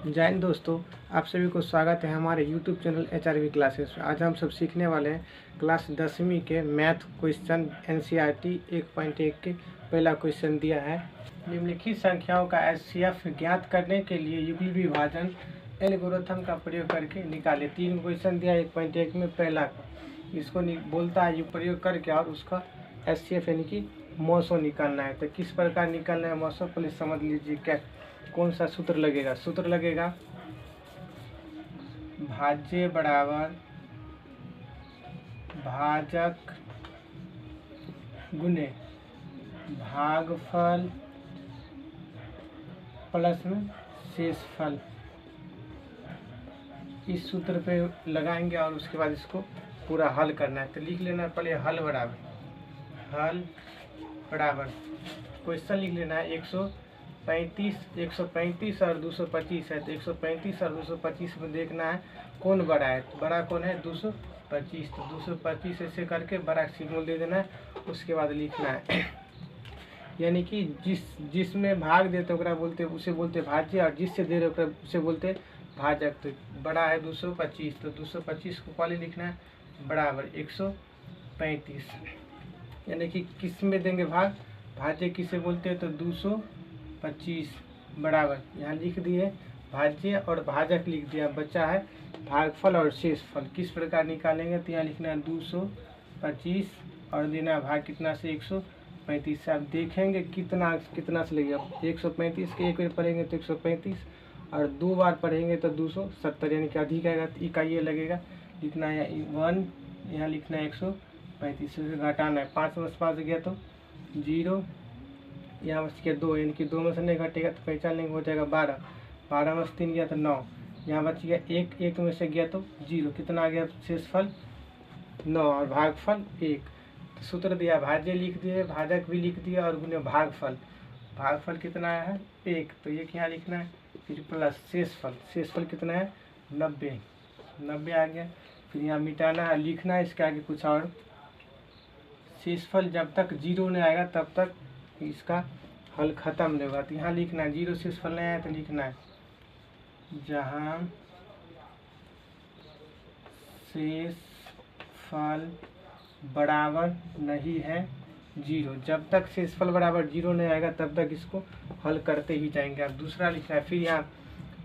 जय हिंद दोस्तों, आप सभी को स्वागत है हमारे YouTube चैनल HRV क्लासेस। आज हम सब सीखने वाले हैं क्लास 10वीं के मैथ क्वेश्चन NCERT 1.1 के पहला क्वेश्चन दिया है। निम्नलिखित संख्याओं का HCF ज्ञात करने के लिए युगल विभाजन एल्गोरिथम का प्रयोग करके निकाले। 3 क्वेश्चन दिया 1.1 में। पहला इसको बोलता है प्रयोग करके और उसका HCF यानी कि मौसो निकालना है। तो किस प्रकार निकालना है मौसो, पहले समझ लीजिए। क्या कौन सा सूत्र लगेगा? सूत्र लगेगा भाज्य बराबर भाजक गुने भागफल प्लस में शेषफल। इस सूत्र पे लगाएंगे और उसके बाद इसको पूरा हल करना है। तो लिख लेना है पहले हल बराबर क्वेश्चन लिख लेना है 135 और 225 है। तो 135 और 225 में देखना है कौन बड़ा है। तो बड़ा कौन है? 225। तो 225 ऐसे करके बड़ा सिग्नल दे देना है। उसके बाद लिखना है यानी कि जिसमें भाग देते बोलते उसे बोलते भाज्य, और जिससे दे रहे उसे बोलते भाजक। तो बड़ा है 225, तो 225 को पहले लिखना है बराबर 135। यानी कि किस में देंगे भाग? भाज्य किसे बोलते हैं? तो 225 बराबर यहाँ लिख दिए भाज्य और भाजक लिख दिया। बचा है भागफल और शेषफल। किस प्रकार निकालेंगे? तो यहाँ लिखना है 225 और देना भाग कितना से 135 से। आप देखेंगे कितना से लगेगा। 135 के एक बार पढ़ेंगे तो 135 और 2 बार पढ़ेंगे तो 270, यानी कि अधिक आएगा तो इकाई लगेगा। लिखना है 1, यहाँ लिखना है 135 से घटाना है। 5 में 5 गया तो 0, यहाँ बच गया 2, यानी कि 2 में से नहीं घटेगा तो पहचान लेंगे, हो जाएगा 12। 12 में से 3 गया तो 9, यहाँ बच गया 1 में से गया तो 0। कितना आ गया शेषफल? 9 और भागफल 1। तो सूत्र दिया भाज्य लिख दिए, भाजक भी लिख दिया और गुने भागफल कितना आया है? 1। तो ये यहाँ लिखना है। फिर प्लस शेषफल कितना है? 90 आ गया। फिर यहाँ मिटाना है, लिखना है इसके आगे कुछ और। शेषफल जब तक 0 नहीं आएगा तब तक इसका हल खत्म नहीं होगा। तो यहाँ लिखना है 0 शेषफल नहीं आया तो लिखना है जहाँ शेषफल बराबर नहीं है 0। जब तक शेषफल बराबर 0 नहीं आएगा तब तक इसको हल करते ही जाएंगे। अब दूसरा लिखना है। फिर यहाँ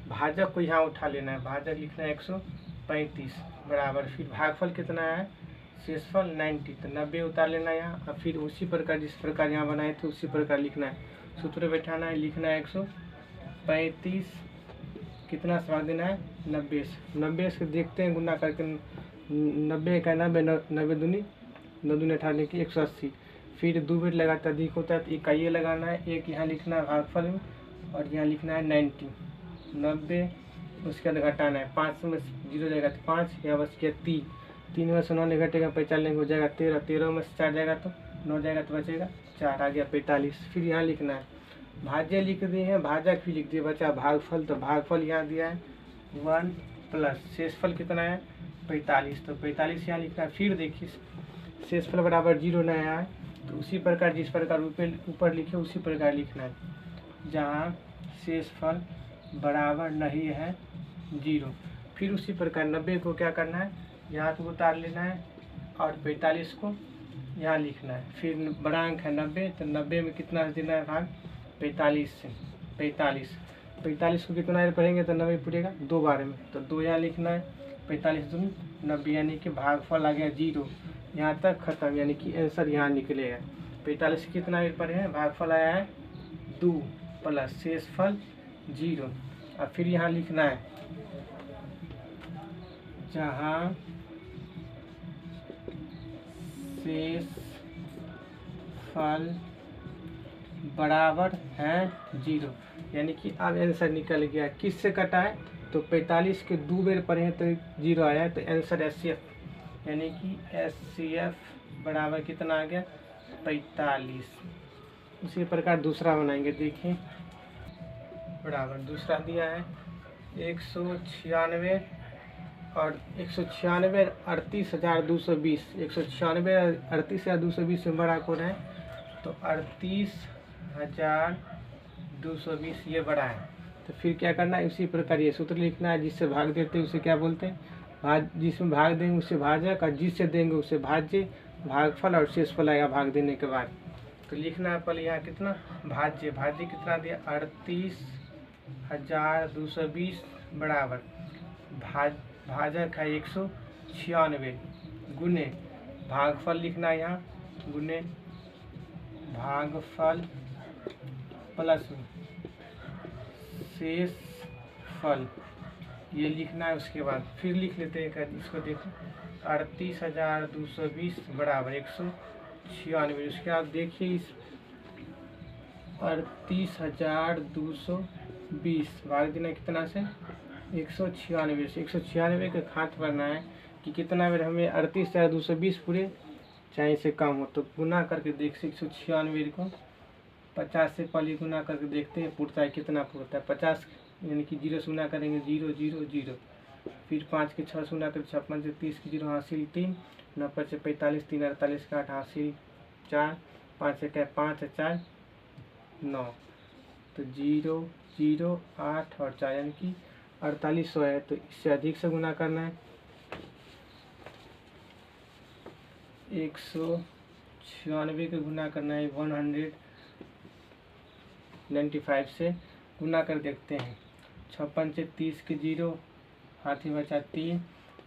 भाजक को यहाँ उठा लेना है। भाजक लिखना है 135 बराबर, फिर भागफल कितना है? शेषफल 90, तो 90 उतार लेना है यहाँ। और फिर उसी प्रकार जिस प्रकार यहाँ बनाए थे उसी प्रकार लिखना है। सूत्र बैठाना है, लिखना है 135 कितना से भाग देना है? 90 से देखते हैं गुना करके। 90 का 90 दूनी 18 की 180। फिर 2 बिट लगाता अधिक होता है तो इकाई लगाना है। एक यहाँ लिखना है भागफल में और यहाँ लिखना है 90। उसके बाद घटाना है। 5 में 0 जाएगा तो 5, यहाँ बच गया 3 में से 9 नहीं घटेगा, 45 हो जाएगा 13 में से 4 जाएगा तो 9 जाएगा तो बचेगा 4, आ गया 45। फिर यहाँ लिखना है भाज्य लिख दिए हैं, भाजक भी लिख दिए, बचा भागफल। तो भागफल यहाँ दिया है 1 प्लस शेषफल कितना है? 45। तो 45 यहाँ लिखना है। फिर देखिए शेषफल बराबर 0 नहीं आया है तो उसी प्रकार जिस प्रकार ऊपर लिखे उसी प्रकार लिखना है। जहाँ शेषफल बराबर नहीं है 0। फिर उसी प्रकार 90 को क्या करना है? यहाँ को उतार लेना है और 45 को यहाँ लिखना है। फिर बड़ा अंक है 90, तो 90 में कितना देना है भाग? 45 से। 45 को कितना बार पढ़ेंगे तो 90 पूरेगा 2 बार में, तो 2 यहाँ लिखना है। 45 दूनी 90, यानी कि भागफल आ गया 0। यहाँ तक खत्म, यानी कि आंसर यहाँ निकलेगा। 45 कितना बार पढ़े हैं? भागफल आया है 2 प्लस शेषफल 0। और फिर यहाँ लिखना है जहाँ शेषफल बराबर है 0, यानी कि अब आंसर निकल गया। किससे कटा है? तो 45 के 2 बार पढ़े हैं तो 0 आया है, तो आंसर HCF यानी कि HCF बराबर कितना आ गया? 45। उसी प्रकार दूसरा बनाएंगे। देखिए बराबर दूसरा दिया है 196 और 196 38,220। 196 38,220 से बड़ा कौन है? तो 38,220 ये बड़ा है। तो फिर क्या करना है, उसी प्रकार ये सूत्र लिखना है। जिससे भाग देते हैं उसे क्या बोलते हैं, जिसमें भाग देंगे उसे भाजक, और जिससे देंगे उसे भाज्य, भागफल और शेषफल आएगा भाग देने के बाद। तो लिखना है पहले यहाँ कितना, भाज्य कितना दिया 38,220 बराबर भाजक है 196 गुने भागफल लिखना है यहाँ, गुने भागफल प्लस शेष फल ये लिखना है। उसके बाद फिर लिख लेते हैं इसको, देखो 38,220 बराबर 196। उसके बाद देखिए इस 38,220 भाग देना कितना से 196 से। 196 के खात भरना है कि कितना बेर हमें 38,220 पूरे चाहे से कम हो, तो गुना करके देख से 196 को 50 से पहले गुना करके देखते हैं पुरता है कितना पुरता है। 50 यानी कि 0 से गुना करेंगे 0 0 0, फिर 5 के 6 से गुना करें 56 से 30 की 0 हासिल 3, 90 से 45 3 48 का 8 हासिल 4, 5 से क्या 5 4 9, तो 0 0 8 और 4 यानी कि 4800 है। तो इससे अधिक से गुना करना है 196 के गुना करना है 195 से गुना कर देखते हैं। 56 से 30 के 0 हाथी बचा 3,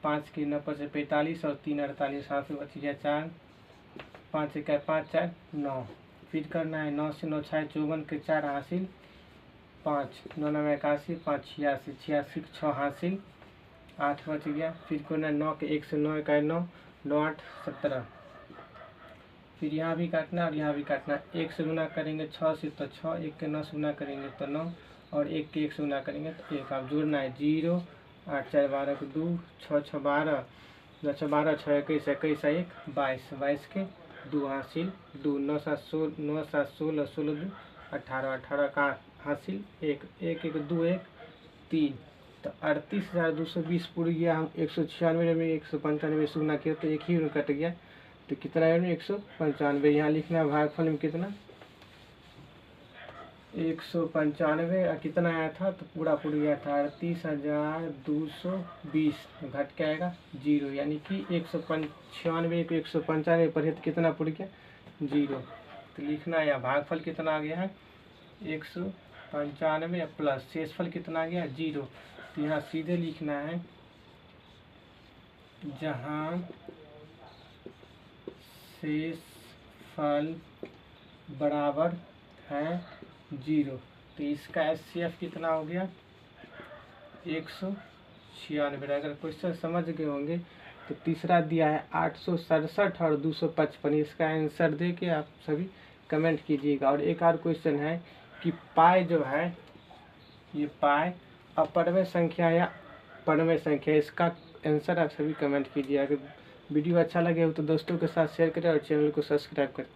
5 के 90 से 45 और 3 48 हाथ से बच गया 4, 5 से क्या 5 4 9, फिर करना है 9 से 9 6 54 के 4 हासिल 5, 9 9 81 5 86 86 के 6 हासिल 8 बच गया। फिर करना है 9 के 1 से 9 का 9 9 8 17, फिर यहाँ भी काटना और यहाँ भी काटना। 1 से गुना करेंगे 6 से तो 6, 1 के 9 से गुना करेंगे तो 9 और 1 के 1 से गुना करेंगे तो 1। आप जोड़ना है 0 8 4 12 के 2 6 6 12 2 6 12 6 21 21 1 22 22 के 2 हासिल 2, 9 7 16 16 2 18 18 का हासिल 1 1 1 2 1 3, तो 38,220 पूर गया। हम 196 में 195 से गुना किया तो एक ही में कट गया, तो कितना है 195। यहाँ लिखना है भागफल में कितना 195 और कितना आया था, तो पूरा पूर गया था 38,220, घट के आएगा 0, यानी कि 195 को 195 पर है तो कितना पूर गया 0। तो लिखना है यहाँ भागफल कितना आ गया है 195 प्लस शेषफल कितना आ गया 0। तो यहाँ सीधे लिखना है जहाँ शेषफल बराबर है 0, तो इसका SCF कितना हो गया 196। अगर क्वेश्चन समझ गए होंगे तो तीसरा दिया है 867 और 255, इसका आंसर दे के आप सभी कमेंट कीजिएगा। और एक और क्वेश्चन है कि पाई जो है ये पाई अपरमेय संख्या या परमेय संख्या, इसका आंसर आप सभी कमेंट कीजिए। अगर वीडियो अच्छा लगे हो तो दोस्तों के साथ शेयर करें और चैनल को सब्सक्राइब करें।